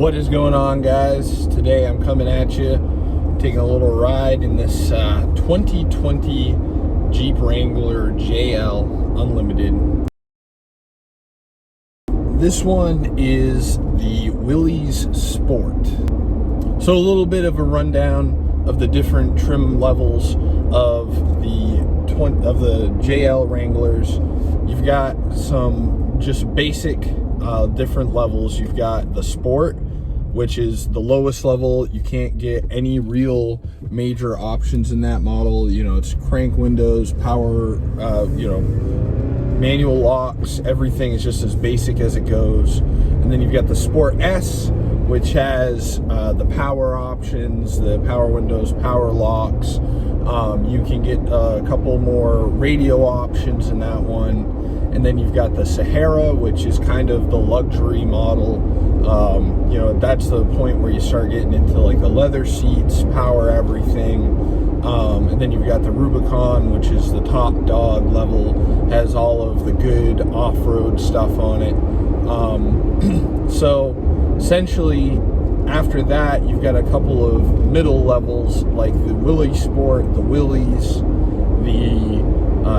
What is going on, guys? Today I'm coming at you, taking a little ride in this 2020 Jeep Wrangler JL Unlimited. This one is the Willys Sport. So a little bit of a rundown of the different trim levels of the JL Wranglers. You've got some just basic different levels. You've got the Sport, which is the lowest level. You can't get any real major options in that model. You know, it's crank windows, power, manual locks. Everything is just as basic as it goes. And then you've got the Sport S, which has the power options, the power windows, power locks. You can get a couple more radio options in that one. And then you've got the Sahara, which is kind of the luxury model. That's the point where you start getting into like the leather seats, power everything. And then you've got the Rubicon, which is the top dog level, has all of the good off-road stuff on it. So essentially, after that, you've got a couple of middle levels like the Willys Sport, the Willys, the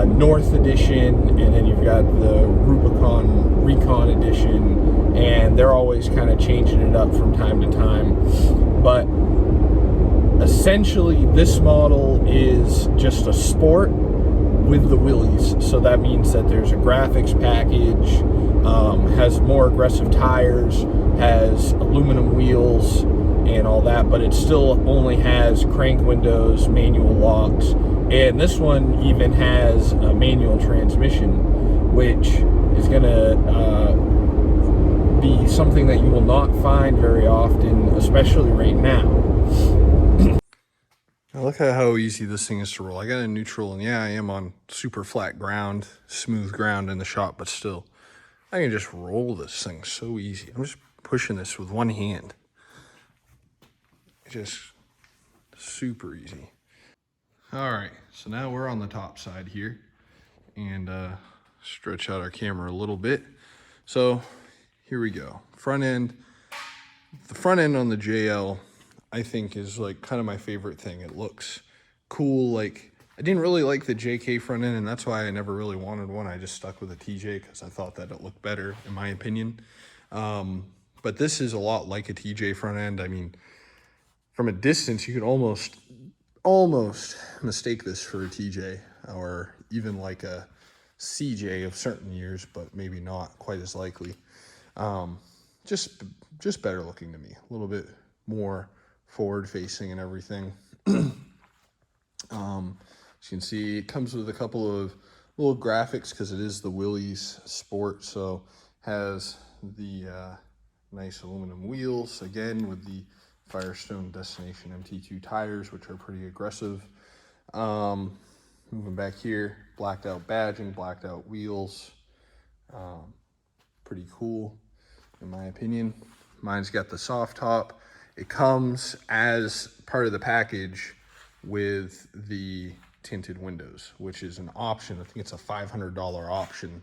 North Edition, and then you've got the Rubicon Recon Edition, and they're always kind of changing it up from time to time. But essentially, this model is just a Sport with the Willys. So that means that there's a graphics package, has more aggressive tires, has aluminum wheels and all that, but it still only has crank windows, manual locks, and this one even has a manual transmission, which is going to be something that you will not find very often, especially right now. Look at how easy this thing is to roll. I got a neutral, and yeah, I am on super flat ground, smooth ground in the shop, but still, I can just roll this thing so easy. I'm just pushing this with one hand. Just super easy. All right, so now we're on the top side here, and stretch out our camera a little bit. So here we go. Front end. The front end on the JL, I think, is like kind of my favorite thing. It looks cool. Like, I didn't really like the JK front end, and that's why I never really wanted one. I just stuck with a TJ because I thought that it looked better, in my opinion. But this is a lot like a TJ front end. I mean, from a distance, you could almost mistake this for a TJ, or even like a CJ of certain years, but maybe not quite as likely. Just better looking to me, a little bit more forward facing and everything. As you can see, it comes with a couple of little graphics because it is the Willys Sport, so has the nice aluminum wheels, again with the Firestone Destination MT2 tires, which are pretty aggressive. Moving back here, blacked out badging, blacked out wheels. Pretty cool, in my opinion. Mine's got the soft top. It comes as part of the package with the tinted windows, which is an option. I think it's a $500 option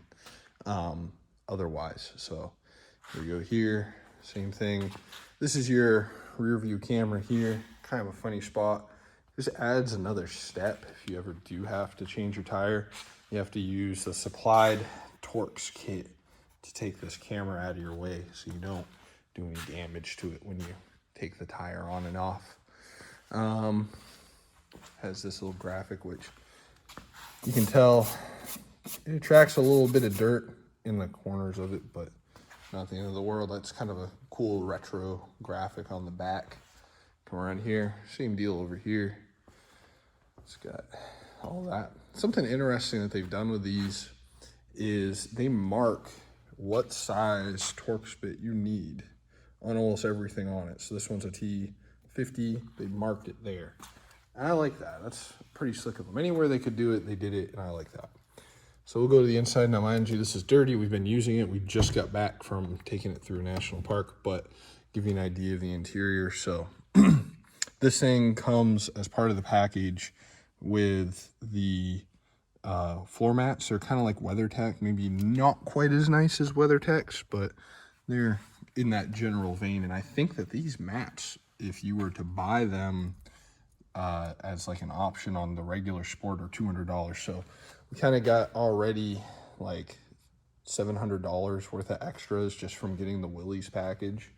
otherwise. So here we go here, same thing. This is your rear view camera here, kind of a funny spot. This adds another step. If you ever do have to change your tire, you have to use the supplied Torx kit to take this camera out of your way so you don't do any damage to it when you take the tire on and off. Has this little graphic, which you can tell it attracts a little bit of dirt in the corners of it, but not the end of the world. That's kind of a cool retro graphic on the back. Come around here, same deal over here. It's got all that. Something interesting that they've done with these is they mark what size Torx bit you need on almost everything on it. So this one's a T50, they marked it there. And I like that. That's pretty slick of them. Anywhere they could do it, they did it, and I like that. So we'll go to the inside. Now, mind you, this is dirty. We've been using it. We just got back from taking it through a national park, but give you an idea of the interior. So this thing comes as part of the package with the floor mats. They're kind of like WeatherTech, maybe not quite as nice as WeatherTech's, but they're in that general vein. And I think that these mats, if you were to buy them as like an option on the regular Sport, are $200. So we kind of got already like $700 worth of extras just from getting the Willys package.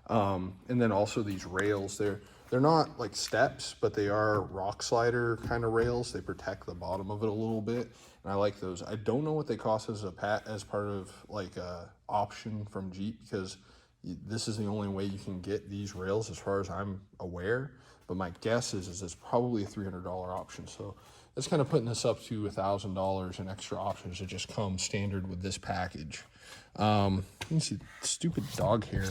And then also these rails, they're not like steps, but they are rock slider kind of rails. They protect the bottom of it a little bit, and I like those. I don't know what they cost as part of like a option from Jeep, because this is the only way you can get these rails as far as I'm aware. But my guess is it's probably a $300 option. So that's kind of putting this up to $1,000 in extra options that just come standard with this package. You can see stupid dog hair.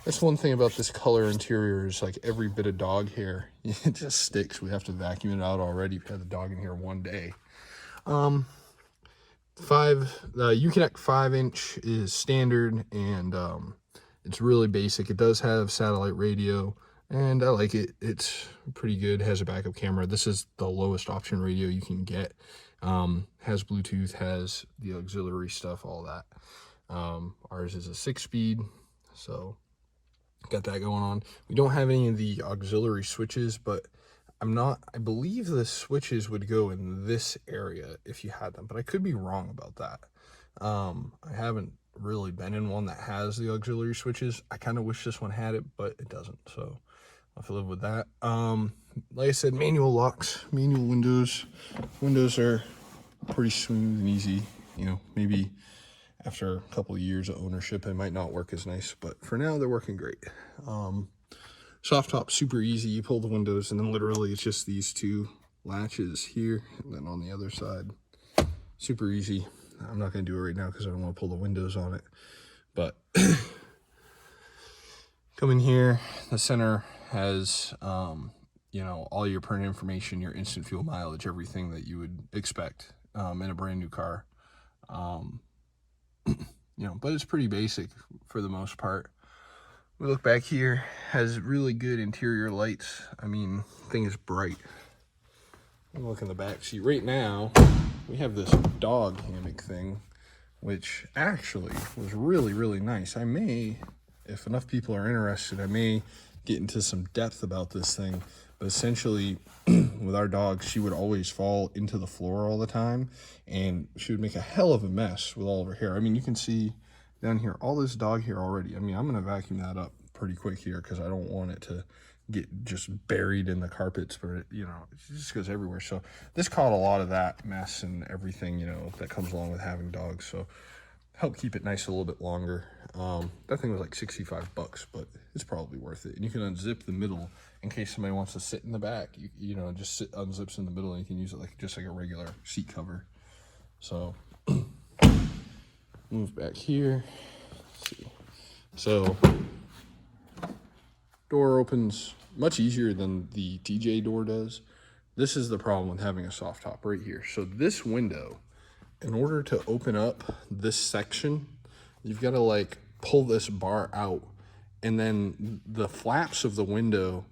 That's one thing about this color interior, is like every bit of dog hair, it just sticks. We have to vacuum it out already. We've had the dog in here one day. The Uconnect 5-inch is standard, and it's really basic. It does have satellite radio, and I like it. It's pretty good. It has a backup camera. This is the lowest option radio you can get. Has Bluetooth, has the auxiliary stuff, all that. Ours is a 6-speed, so got that going on. We don't have any of the auxiliary switches, but I believe the switches would go in this area if you had them, but I could be wrong about that. I haven't really been in one that has the auxiliary switches. I kind of wish this one had it, but it doesn't, so I'll have to live with that. Like I said, manual locks, manual windows. Windows are pretty smooth and easy. You know, maybe after a couple of years of ownership, they might not work as nice, but for now, they're working great. Soft top, super easy. You pull the windows, and then literally it's just these two latches here, and then on the other side, super easy. I'm not going to do it right now because I don't want to pull the windows on it, but come in here. The center has, you know, all your pertinent information, your instant fuel mileage, everything that you would expect in a brand new car. You know, but it's pretty basic for the most part. We look back here, has really good interior lights. I mean, thing is bright. Look in the back seat. Right now, we have this dog hammock thing, which actually was really, really nice. I may, if enough people are interested, I may get into some depth about this thing. But essentially, with our dog, she would always fall into the floor all the time, and she would make a hell of a mess with all of her hair. I mean, you can see down here, all this dog hair already. I mean, I'm going to vacuum that up pretty quick here because I don't want it to get just buried in the carpets, but it, you know, it just goes everywhere. So this caught a lot of that mess and everything, you know, that comes along with having dogs. So help keep it nice a little bit longer. That thing was like $65, but it's probably worth it. And you can unzip the middle in case somebody wants to sit in the back. You know, just unzips in the middle, and you can use it like just like a regular seat cover. So move back here. Let's see. So door opens much easier than the TJ door does. This is the problem with having a soft top right here. So this window, in order to open up this section, you've got to like pull this bar out, and then the flaps of the window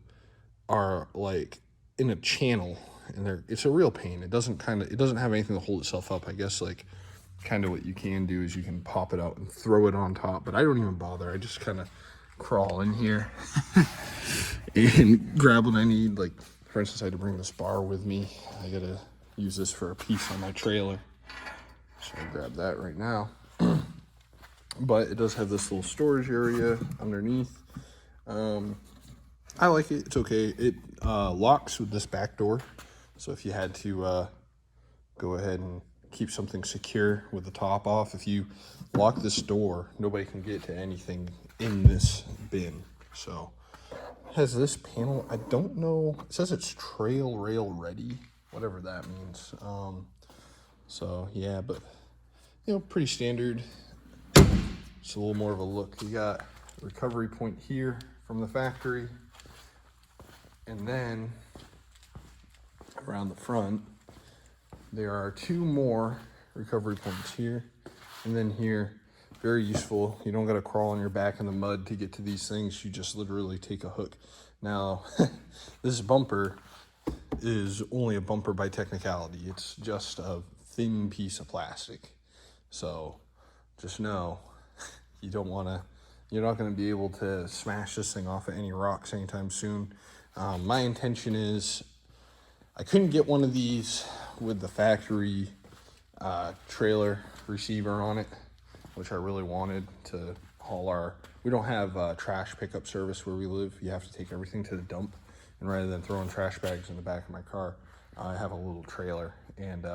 are like in a channel, and it's a real pain. It doesn't have anything to hold itself up. I guess like kind of what you can do is you can pop it out and throw it on top, but I don't even bother. I just kind of crawl in here and grab what I need. Like, for instance, I had to bring this bar with me. I gotta use this for a piece on my trailer, so I grab that right now. But it does have this little storage area underneath. I like it. It's okay. It locks with this back door, so if you had to go ahead and keep something secure with the top off, if you lock this door, nobody can get to anything in this bin. So it has this panel. I don't know, it says it's trail rail ready, whatever that means. So yeah, but you know, pretty standard. It's a little more of a look. You got a recovery point here from the factory, and then around the front there are two more recovery points here and then here. Very useful. You don't got to crawl on your back in the mud to get to these things. You just literally take a hook. Now, this bumper is only a bumper by technicality. It's just a thin piece of plastic. So just know you don't want to, you're not going to be able to smash this thing off at any rocks anytime soon. My intention is, I couldn't get one of these with the factory trailer receiver on it, which I really wanted to haul our, we don't have trash pickup service where we live. You have to take everything to the dump, and rather than throwing trash bags in the back of my car, I have a little trailer. And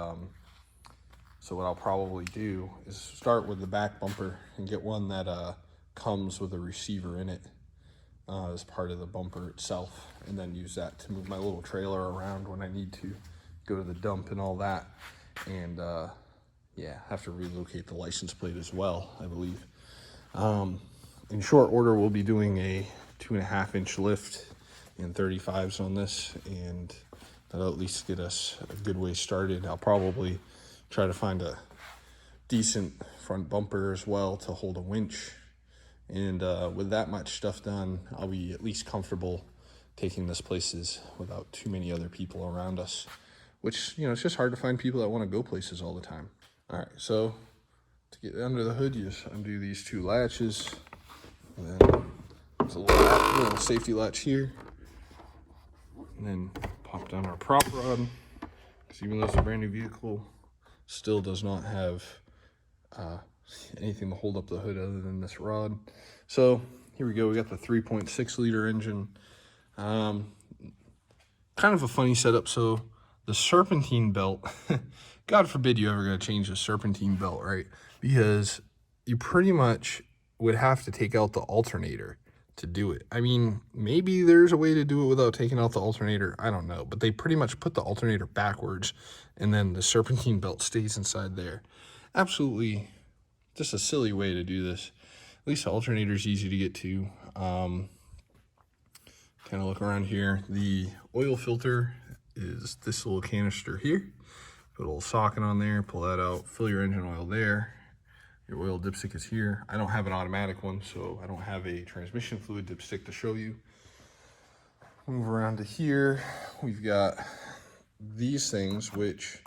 so what I'll probably do is start with the back bumper and get one that comes with a receiver in it as part of the bumper itself, and then use that to move my little trailer around when I need to go to the dump and all that. And yeah, have to relocate the license plate as well, I believe. In short order, we'll be doing a 2.5-inch lift and 35s on this, and that'll at least get us a good way started. I'll probably try to find a decent front bumper as well to hold a winch. And with that much stuff done, I'll be at least comfortable taking this places without too many other people around us, which, you know, it's just hard to find people that want to go places all the time. All right, so to get under the hood, you just undo these 2 latches, and then there's a little safety latch here, and then pop down our prop rod, because even though it's a brand new vehicle, still does not have anything to hold up the hood other than this rod. So here we go. We got the 3.6 liter engine. Kind of a funny setup. So the serpentine belt, God forbid you ever got to change the serpentine belt, right? Because you pretty much would have to take out the alternator to do it. I mean, maybe there's a way to do it without taking out the alternator. I don't know. But they pretty much put the alternator backwards, and then the serpentine belt stays inside there. Absolutely just a silly way to do this. At least the alternator is easy to get to. Kind of look around here. The oil filter is this little canister here. Put a little socket on there, pull that out, fill your engine oil there. Your oil dipstick is here. I don't have an automatic one, so I don't have a transmission fluid dipstick to show you. Move around to here. We've got these things which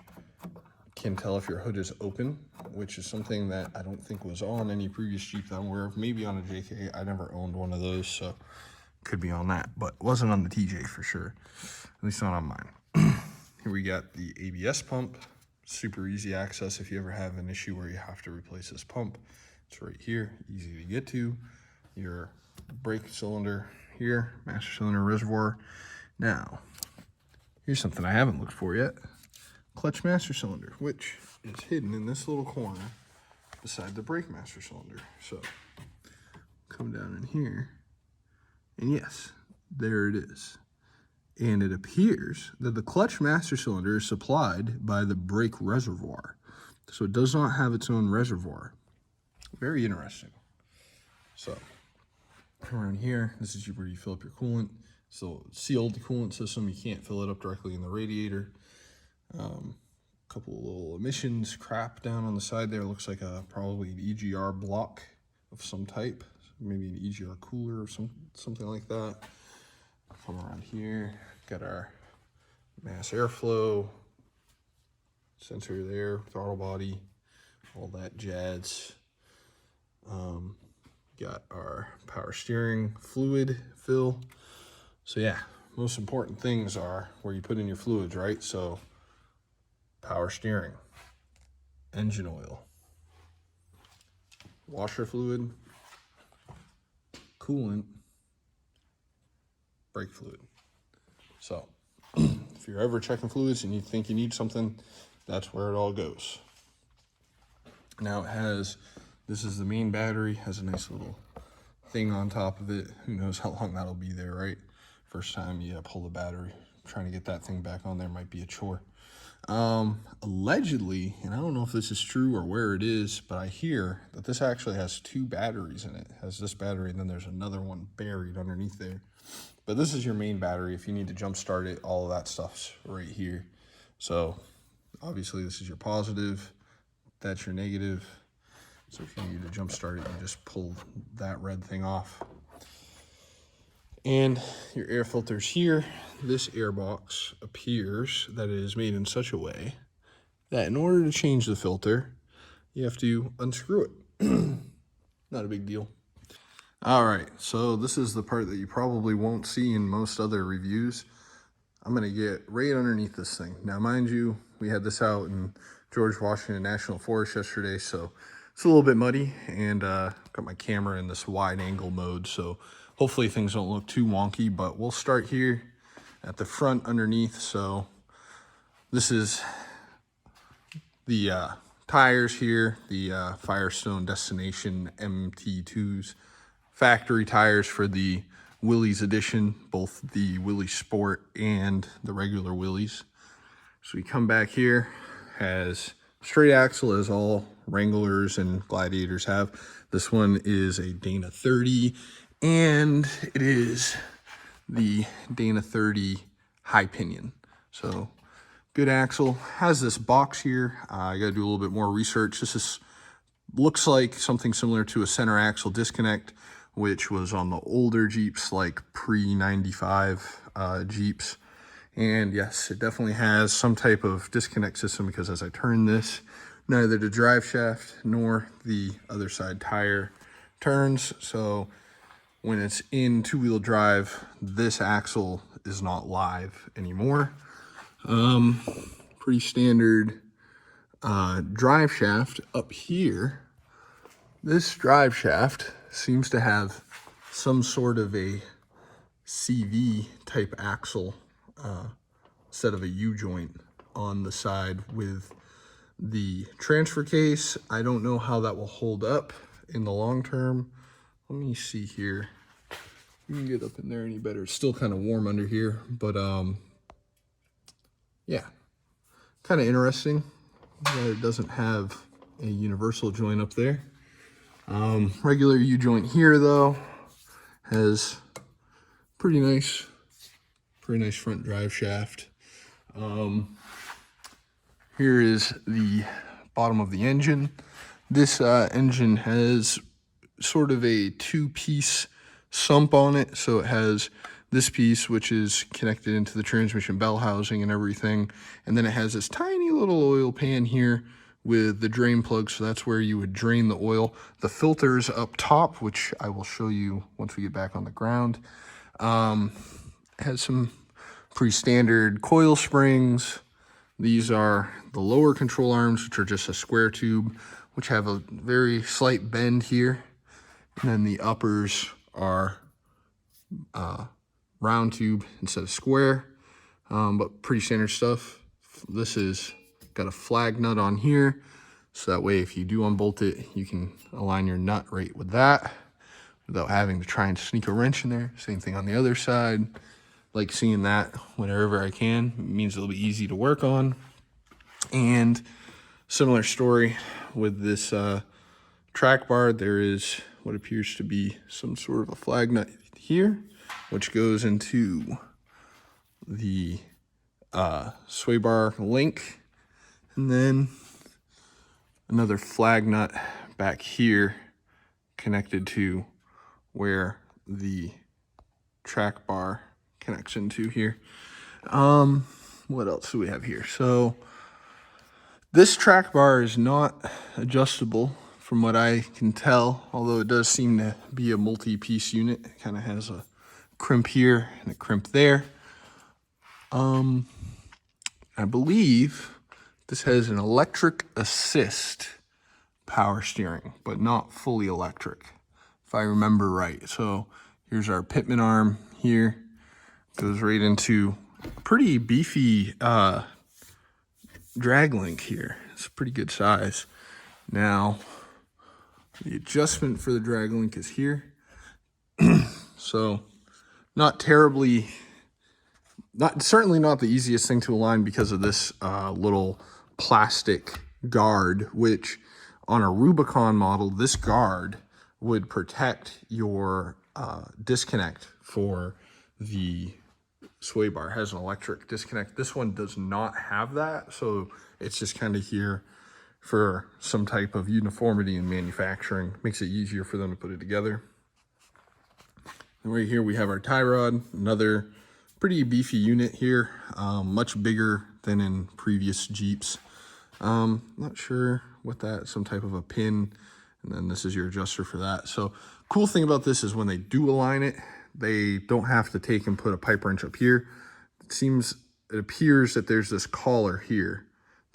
can tell if your hood is open, which is something that I don't think was on any previous Jeep that I'm aware of. Maybe on a JK. I never owned one of those, so could be on that, but it wasn't on the TJ for sure. At least not on mine. Here we got the ABS pump. Super easy access if you ever have an issue where you have to replace this pump. It's right here, easy to get to. Your brake cylinder here, master cylinder reservoir. Now, here's something I haven't looked for yet. Clutch master cylinder, which is hidden in this little corner beside the brake master cylinder. So, come down in here, and yes, there it is. And it appears that the clutch master cylinder is supplied by the brake reservoir. So it does not have its own reservoir. Very interesting. So, around here, this is where you fill up your coolant. So, sealed coolant system, you can't fill it up directly in the radiator. Couple of little emissions crap down on the side there. Looks like probably an EGR block of some type. Maybe an EGR cooler or something like that. Come around here, got our mass airflow sensor there, throttle body, all that jazz. Got our power steering fluid fill. So yeah, most important things are where you put in your fluids, right? So power steering, engine oil, washer fluid, coolant, brake fluid. So if you're ever checking fluids and you think you need something, that's where it all goes. Now it has, this is the main battery, has a nice little thing on top of it. Who knows how long that'll be there, right? First time you pull the battery, trying to get that thing back on there might be a chore. Allegedly, and I don't know if this is true or where it is, but I hear that this actually has 2 batteries in it. It has this battery and then there's another one buried underneath there. But this is your main battery. If you need to jump start it, all of that stuff's right here. So obviously this is your positive, that's your negative. So if you need to jump start it, you just pull that red thing off. And your air filter's here. This air box appears that it is made in such a way that in order to change the filter, you have to unscrew it. Not a big deal. All right, so this is the part that you probably won't see in most other reviews. I'm gonna get right underneath this thing. Now, mind you, we had this out in George Washington National Forest yesterday, so it's a little bit muddy, and got my camera in this wide angle mode, so hopefully things don't look too wonky, but we'll start here at the front underneath. So this is the tires here, the Firestone Destination MT2s, factory tires for the Willys edition, both the Willys Sport and the regular Willys. So we come back here, has straight axle as all Wranglers and Gladiators have. This one is a Dana 30, and it is the Dana 30 high pinion. So good axle. Has this box here. I got to do a little bit more research. Looks like something similar to a center axle disconnect, which was on the older Jeeps, like pre-95 Jeeps. And yes, it definitely has some type of disconnect system, because as I turn this, neither the drive shaft nor the other side tire turns. So when it's in two-wheel drive, this axle is not live anymore. Pretty standard drive shaft up here. This drive shaft seems to have some sort of a CV type axle instead of a U-joint on the side with the transfer case. I don't know how that will hold up in the long term. Let me see here. You can get up in there any better. It's still kind of warm under here, but yeah, kind of interesting that it doesn't have a universal joint up there. Regular U-joint here though, has pretty nice front drive shaft. Here is the bottom of the engine. This engine has sort of a two-piece sump on it. So it has this piece, which is connected into the transmission bell housing and everything. And then it has this tiny little oil pan here with the drain plug. So that's where you would drain the oil. The filter's up top, which I will show you once we get back on the ground. Has some pretty standard coil springs. These are the lower control arms, which are just a square tube, which have a very slight bend here. And then the uppers are round tube instead of square, but pretty standard stuff. This is got a flag nut on here, so that way if you do unbolt it, you can align your nut right with that without having to try and sneak a wrench in there. Same thing on the other side. Like seeing that whenever I can. It means it'll be easy to work on. And similar story with this track bar. There is what appears to be some sort of a flag nut here, which goes into the sway bar link, and then another flag nut back here connected to where the track bar connects into here. What else do we have here? So this track bar is not adjustable from what I can tell, although it does seem to be a multi-piece unit. It kind of has a crimp here and a crimp there. I believe this has an electric assist power steering, but not fully electric, if I remember right. So here's our pitman arm here. Goes right into a pretty beefy drag link here. It's a pretty good size. Now, the adjustment for the drag link is here. So certainly not the easiest thing to align because of this little plastic guard, which on a Rubicon model, this guard would protect your disconnect for the sway bar. It has an electric disconnect. This one does not have that, so it's just kind of here for some type of uniformity in manufacturing. Makes it easier for them to put it together. And right here we have our tie rod, another pretty beefy unit here, much bigger than in previous Jeeps. Not sure what that, some type of a pin, and then this is your adjuster for that. So Cool thing about this is when they do align it, they don't have to take and put a pipe wrench up here. It appears that there's this collar here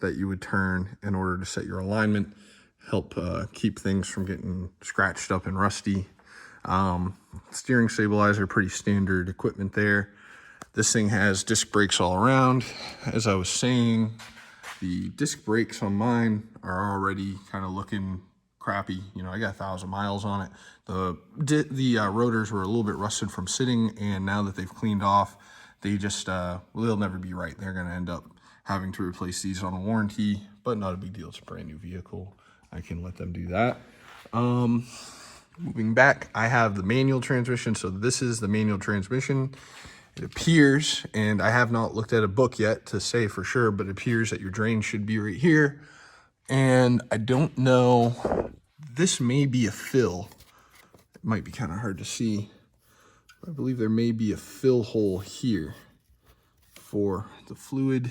that you would turn in order to set your alignment, help keep things from getting scratched up and rusty. Steering stabilizer, pretty standard equipment there. This thing has disc brakes all around. As I was saying, the disc brakes on mine are already kind of looking crappy. You know, I got 1,000 miles on it. The rotors were a little bit rusted from sitting, and now that they've cleaned off, they just, they'll never be right. They're going to end up having to replace these on a warranty, but not a big deal. It's a brand new vehicle. I can let them do that. Moving back, I have the manual transmission. So this is the manual transmission. It appears, and I have not looked at a book yet to say for sure, but it appears that your drain should be right here. And I don't know, this may be a fill. It might be kind of hard to see. I believe there may be a fill hole here for the fluid.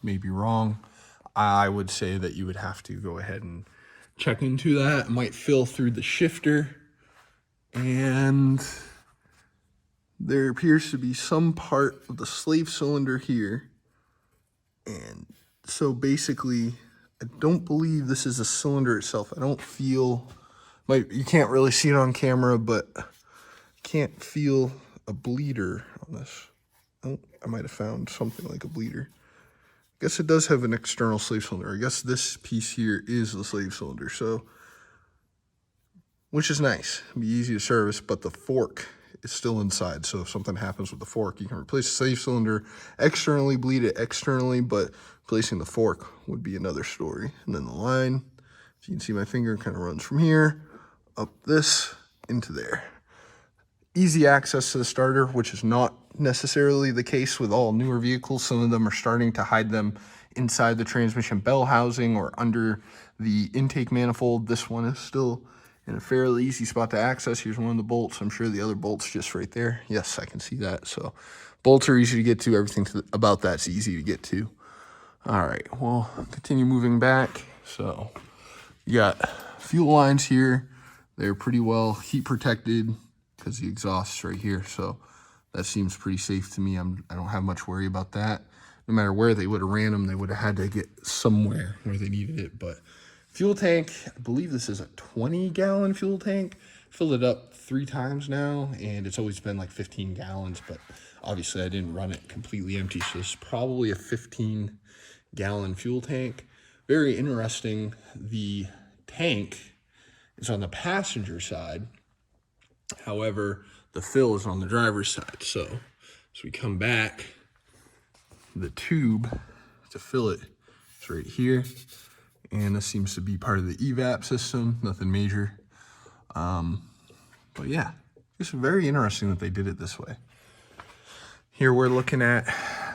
May be wrong. I would say that you would have to go ahead and check into that. It might fill through the shifter, and there appears to be some part of the slave cylinder here. And so basically, I don't believe this is a cylinder itself. I don't feel, you can't really see it on camera, but I can't feel a bleeder on this. Oh, I might have found something like a bleeder. I guess it does have an external slave cylinder. I guess this piece here is the slave cylinder, so, which is nice. It'll be easy to service, but the fork is still inside. So if something happens with the fork, you can replace the slave cylinder externally, bleed it externally, but replacing the fork would be another story. And then the line, as you can see, my finger kind of runs from here, up this, into there. Easy access to the starter, which is not necessarily the case with all newer vehicles. Some of them are starting to hide them inside the transmission bell housing or under the intake manifold. This one is still in a fairly easy spot to access. Here's one of the bolts. I'm sure the other bolt's just right there. Yes, I can see that. So bolts are easy to get to. Everything about that's easy to get to. All right, we'll continue moving back. So you got fuel lines here. They're pretty well heat protected because the exhaust's right here. So that seems pretty safe to me. I don't have much worry about that. No matter where they would have ran them, they would have had to get somewhere where they needed it. But fuel tank, I believe this is a 20-gallon fuel tank. Filled it up 3 times now, and it's always been like 15 gallons, but obviously I didn't run it completely empty, so it's probably a 15-gallon fuel tank. Very interesting. The tank is on the passenger side. However, the fill is on the driver's side. So as we come back, the tube to fill it is right here. And this seems to be part of the evap system, nothing major. But yeah, it's very interesting that they did it this way. Here we're looking at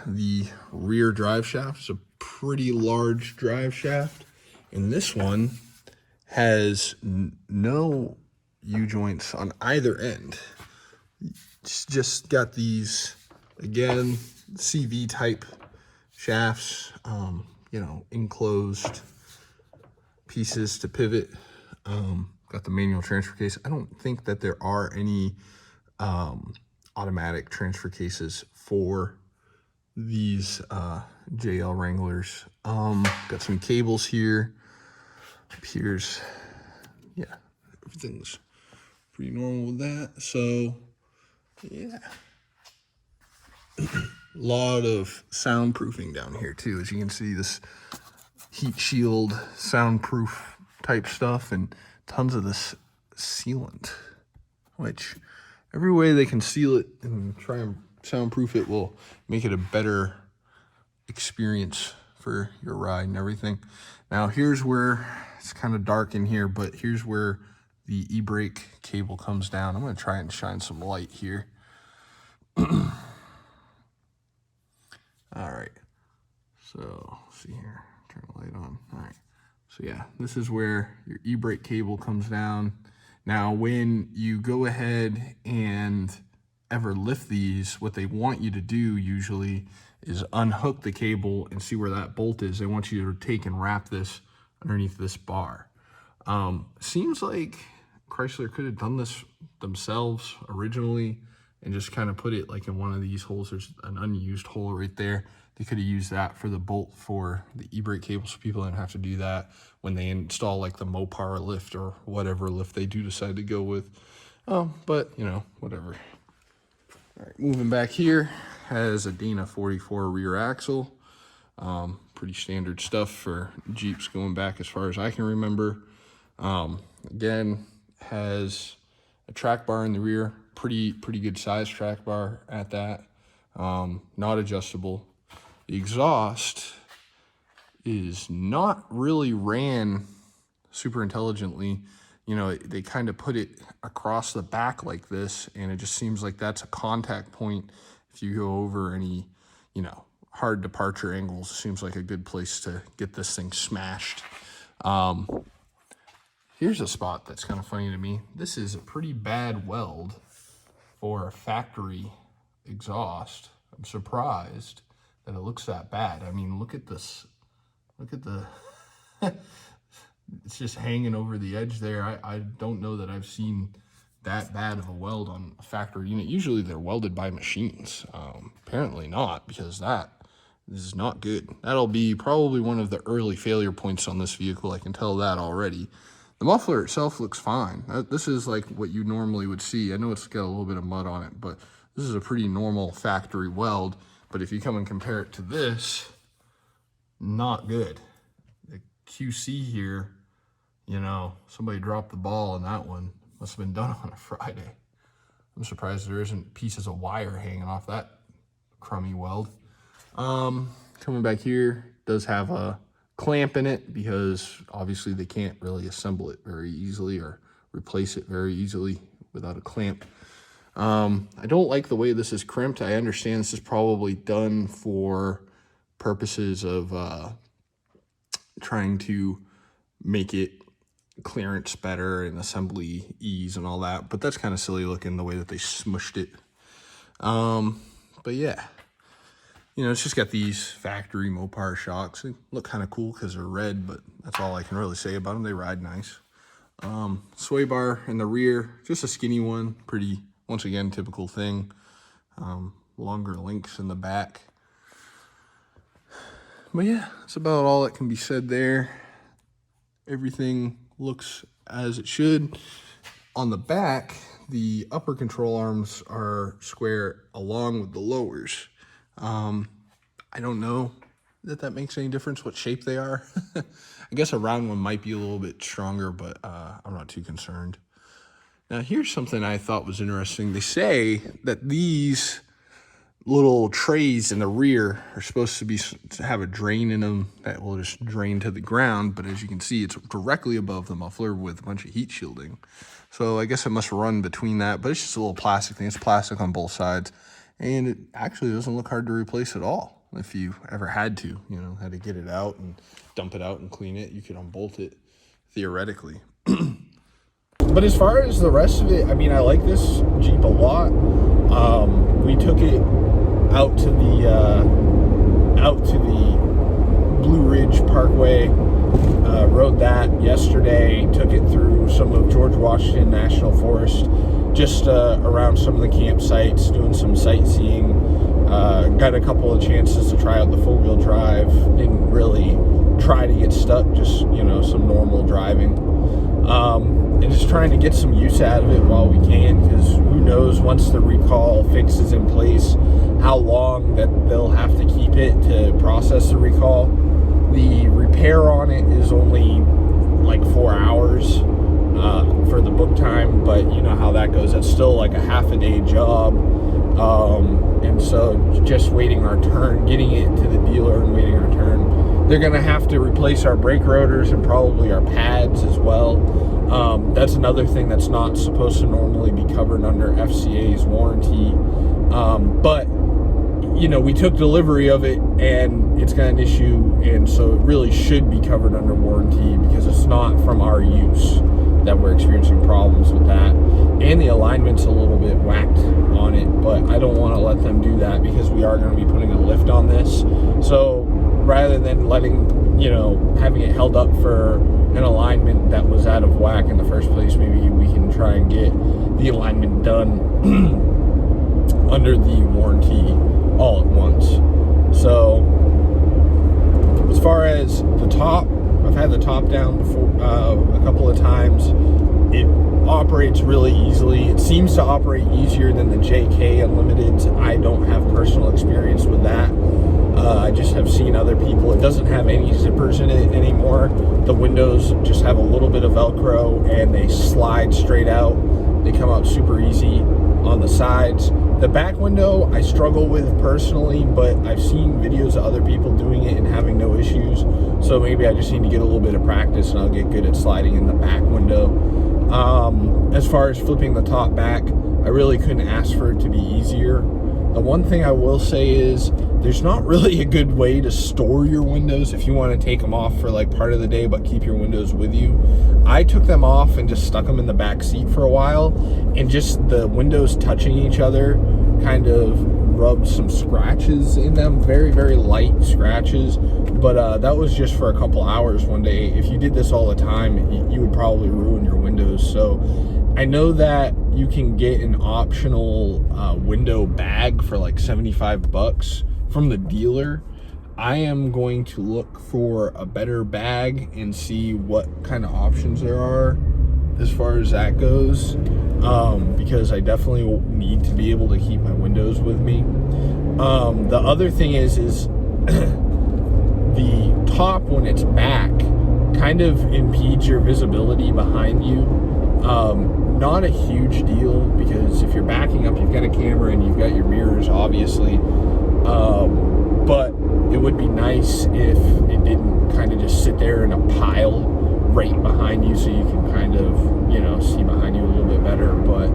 the rear drive shaft. It's a pretty large drive shaft. And this one has no U-joints on either end. It's just got these, again, CV type shafts, you know, enclosed pieces to pivot. Got the manual transfer case. I don't think that there are any automatic transfer cases for these JL Wranglers. Got some cables here. Here's, yeah, everything's pretty normal with that. So yeah, a lot of soundproofing down here too. As you can see, this heat shield soundproof type stuff, and tons of this sealant, which every way they can seal it and try and soundproof it will make it a better experience for your ride and everything. Now here's where it's kind of dark in here, but here's where the Ebrake cable comes down. I'm going to try and shine some light here. All right, so let's see here, turn the light on. All right, so yeah, this is where your Ebrake cable comes down. Now when you go ahead and ever lift these, what they want you to do usually is unhook the cable and see where that bolt is. They want you to take and wrap this underneath this bar. Seems like Chrysler could have done this themselves originally and just kind of put it like in one of these holes. There's an unused hole right there. They could have used that for the bolt for the Ebrake cable, so people didn't have to do that when they install like the Mopar lift or whatever lift they do decide to go with. But you know, whatever. All right, moving back here, has a Dana 44 rear axle. Pretty standard stuff for Jeeps going back as far as I can remember. Again, has a track bar in the rear, pretty good size track bar at that. Not adjustable. The exhaust is not really ran super intelligently. You know, they kind of put it across the back like this, and it just seems like that's a contact point. If you go over any, you know, hard departure angles, it seems like a good place to get this thing smashed. Here's a spot that's kind of funny to me. This is a pretty bad weld for a factory exhaust. I'm surprised that it looks that bad. I mean, look at this. Look at the, it's just hanging over the edge there. I don't know that I've seen that bad of a weld on a factory unit. Usually they're welded by machines. Apparently not, because this is not good. That'll be probably one of the early failure points on this vehicle. I can tell that already. The muffler itself looks fine. This is like what you normally would see. I know it's got a little bit of mud on it, but this is a pretty normal factory weld. But if you come and compare it to this, not good. The QC here, you know, somebody dropped the ball on that one. Must have been done on a Friday. I'm surprised there isn't pieces of wire hanging off that crummy weld. Coming back here, does have a clamp in it because obviously they can't really assemble it very easily or replace it very easily without a clamp. I don't like the way this is crimped. I understand this is probably done for purposes of trying to make it clearance better and assembly ease and all that, but that's kind of silly looking the way that they smushed it. But yeah, you know, it's just got these factory Mopar shocks. They look kind of cool because they're red, but that's all I can really say about them. They ride nice. Sway bar in the rear, just a skinny one, pretty, once again, typical thing. Longer links in the back. But yeah, that's about all that can be said there. Everything looks as it should. On the back, the upper control arms are square along with the lowers. I don't know that makes any difference what shape they are. I guess a round one might be a little bit stronger, but I'm not too concerned. Now here's something I thought was interesting. They say that these little trays in the rear are supposed to have a drain in them that will just drain to the ground, but as you can see, it's directly above the muffler with a bunch of heat shielding. So I guess it must run between that, but it's just a little plastic thing. It's plastic on both sides, and it actually doesn't look hard to replace at all. If you ever had to, you know, had to get it out and dump it out and clean it, you could unbolt it theoretically. But as far as the rest of it, I mean, I like this Jeep a lot. We took it out to the Blue Ridge Parkway, rode that yesterday, took it through some of George Washington National Forest, just around some of the campsites, doing some sightseeing. Got a couple of chances to try out the four-wheel drive. Didn't really try to get stuck, just, you know, some normal driving. And just trying to get some use out of it while we can, because who knows, once the recall fix is in place, how long that they'll have to keep it to process the recall. The repair on it is only like 4 hours for the book time, but you know how that goes. That's still like a half-a-day job. And so just waiting our turn, getting it to the dealer and waiting our turn. They're going to have to replace our brake rotors and probably our pads as well. That's another thing that's not supposed to normally be covered under FCA's warranty. But, you know, we took delivery of it and it's got an issue, and so it really should be covered under warranty because it's not from our use that we're experiencing problems with that. And the alignment's a little bit whacked on it, but I don't want to let them do that because we are going to be putting a lift on this. So rather than letting, you know, having it held up for an alignment that was out of whack in the first place, maybe we can try and get the alignment done under the warranty all at once. So as far as the top, I've had the top down before a couple of times. It operates really easily. It seems to operate easier than the JK Unlimited. I don't have personal experience with that. I just have seen other people. It doesn't have any zippers in it anymore. The windows just have a little bit of Velcro and they slide straight out. They come out super easy on the sides. The back window I struggle with personally, but I've seen videos of other people doing it and having no issues. So maybe I just need to get a little bit of practice and I'll get good at sliding in the back window. As far as flipping the top back, I really couldn't ask for it to be easier. The one thing I will say is there's not really a good way to store your windows if you want to take them off for like part of the day but keep your windows with you. I took them off and just stuck them in the back seat for a while, and just the windows touching each other kind of rubbed some scratches in them, very, very light scratches, but that was just for a couple hours one day. If you did this all the time, you would probably ruin your windows. So I know that you can get an optional window bag for like 75 bucks from the dealer. I am going to look for a better bag and see what kind of options there are as far as that goes, because I definitely need to be able to keep my windows with me. The other thing is the top, when it's back, kind of impedes your visibility behind you. Not a huge deal, because if you're backing up, you've got a camera and you've got your mirrors, obviously. But it would be nice if it didn't kind of just sit there in a pile right behind you, so you can kind of, you know, see behind you a little bit better. But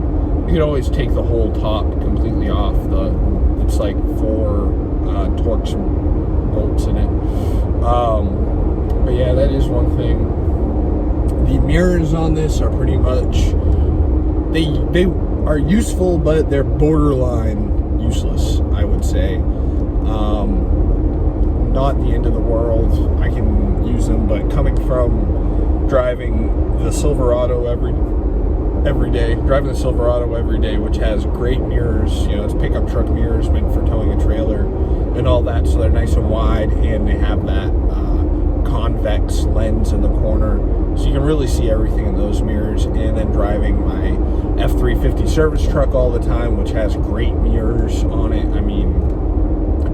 you can always take the whole top completely off. It's like 4 Torx bolts in it. But yeah, that is one thing. The mirrors on this are pretty much, they are useful, but they're borderline useless, I would say. Not the end of the world. I can use them, but coming from driving the Silverado every day, which has great mirrors, you know, it's pickup truck mirrors meant for towing a trailer and all that, so they're nice and wide, and they have that convex lens in the corner, so you can really see everything in those mirrors. And then driving my F350 service truck all the time, which has great mirrors on it. I mean,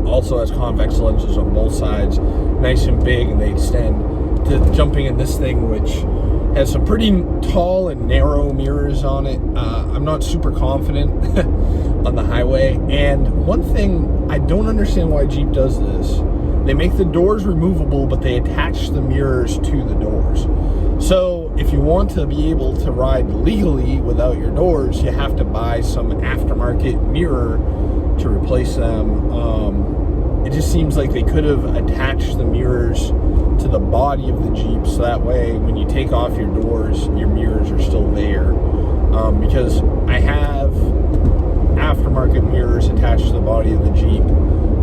also has convex lenses on both sides, nice and big, and they extend to jumping in this thing, which has some pretty tall and narrow mirrors on it. I'm not super confident on the highway. And one thing, I don't understand why Jeep does this. They make the doors removable, but they attach the mirrors to the doors. So if you want to be able to ride legally without your doors, you have to buy some aftermarket mirror to replace them. It just seems like they could have attached the mirrors to the body of the Jeep, so that way when you take off your doors, your mirrors are still there. Because I have aftermarket mirrors attached to the body of the Jeep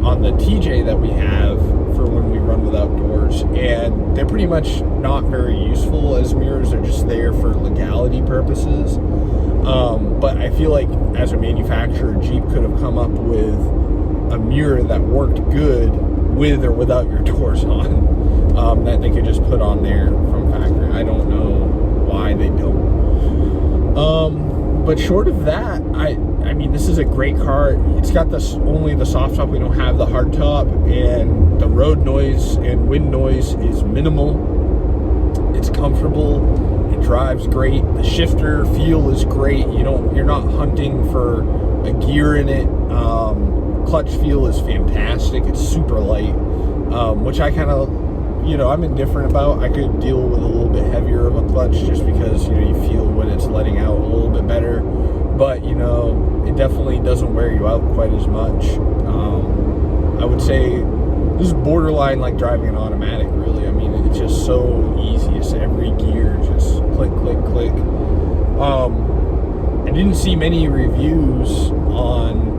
on the TJ that we have for when we run without doors, and they're pretty much not very useful as mirrors. They're just there for legality purposes. But I feel like as a manufacturer, Jeep could have come up with a mirror that worked good with or without your doors on, that they could just put on there from factory. I don't know why they don't. But short of that, I mean, this is a great car. It's got only the soft top. We don't have the hard top, and the road noise and wind noise is minimal. It's comfortable. It drives great. The shifter feel is great. You're not hunting for a gear in it. Clutch feel is fantastic. It's super light, which I kind of, I'm indifferent about. I could deal with a little bit heavier of a clutch just because, you feel when it's letting out a little bit better. But, it definitely doesn't wear you out quite as much. I would say this is borderline like driving an automatic, really. I mean, it's just so easy. It's every gear, just click, click, click. I didn't see many reviews on,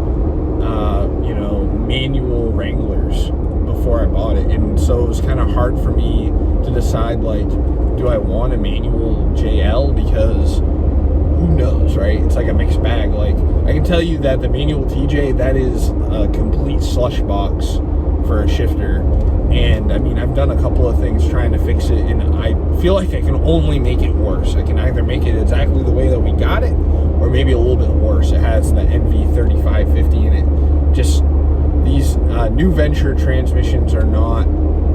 manual Wranglers before I bought it, and so it was kind of hard for me to decide, like, do I want a manual JL? Because who knows, right? It's like a mixed bag. Like, I can tell you that the manual TJ, that is a complete slush box for a shifter. And I mean, I've done a couple of things trying to fix it, and I feel like I can only make it worse. I can either make it exactly the way that we got it, or maybe a little bit worse. It has the NV3550 in it. Just these new venture transmissions are not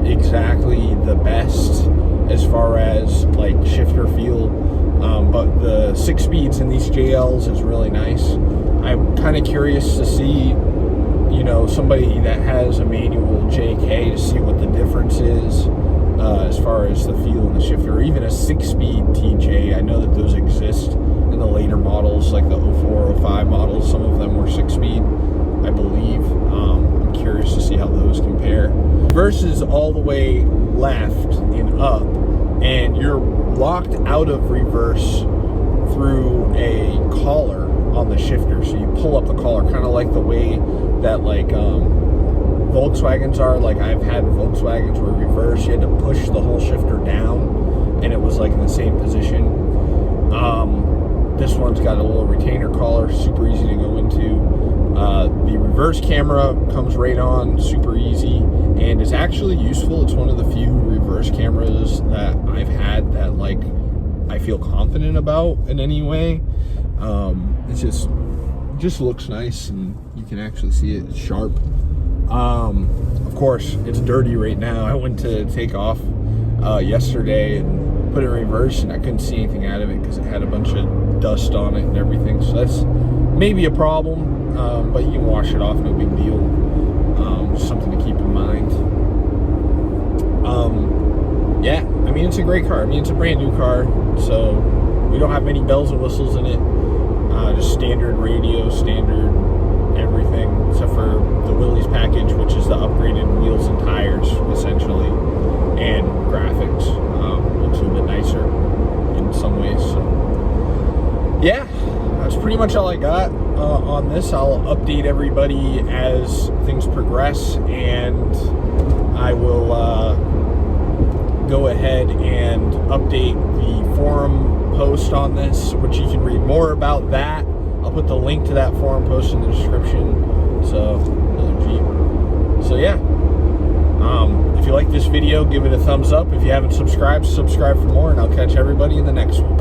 exactly the best as far as like shifter feel, but the 6 speeds in these JLs is really nice. I'm kind of curious to see, you know, somebody that has a manual JK to see what the difference is as far as the feel in the shifter, or even a 6-speed TJ. I know that those exist in the later models, like the 04, 05 models. Some of them were 6-speed, I believe. I'm curious to see how those compare. Versus all the way left and up, and you're locked out of reverse through a collar on the shifter. So you pull up the collar, kind of like the way that like Volkswagens are. Like, I've had Volkswagens where reverse, you had to push the whole shifter down and it was like in the same position. This one's got a little retainer collar, super easy to go into. The reverse camera comes right on, super easy, and is actually useful. It's one of the few reverse cameras that I've had that like I feel confident about in any way. It's just looks nice, and you can actually see it. It's sharp. Of course, it's dirty right now. I went to take off yesterday and put it in reverse, and I couldn't see anything out of it because it had a bunch of dust on it and everything. So that's maybe a problem, but you can wash it off, no big deal. Something to keep in mind. Yeah, I mean, it's a great car. I mean, it's a brand new car, so we don't have many bells and whistles in it. Just standard radio, standard everything, except for the Willys package, which is the upgraded wheels and tires, essentially, and graphics. Looks a little bit nicer in some ways. So, yeah, that's pretty much all I got on this. I'll update everybody as things progress, and I will go ahead and update the forum post on this, which you can read more about that. I'll put the link to that forum post in the description. So yeah, if you like this video, give it a thumbs up. If you haven't subscribed, subscribe for more, and I'll catch everybody in the next one.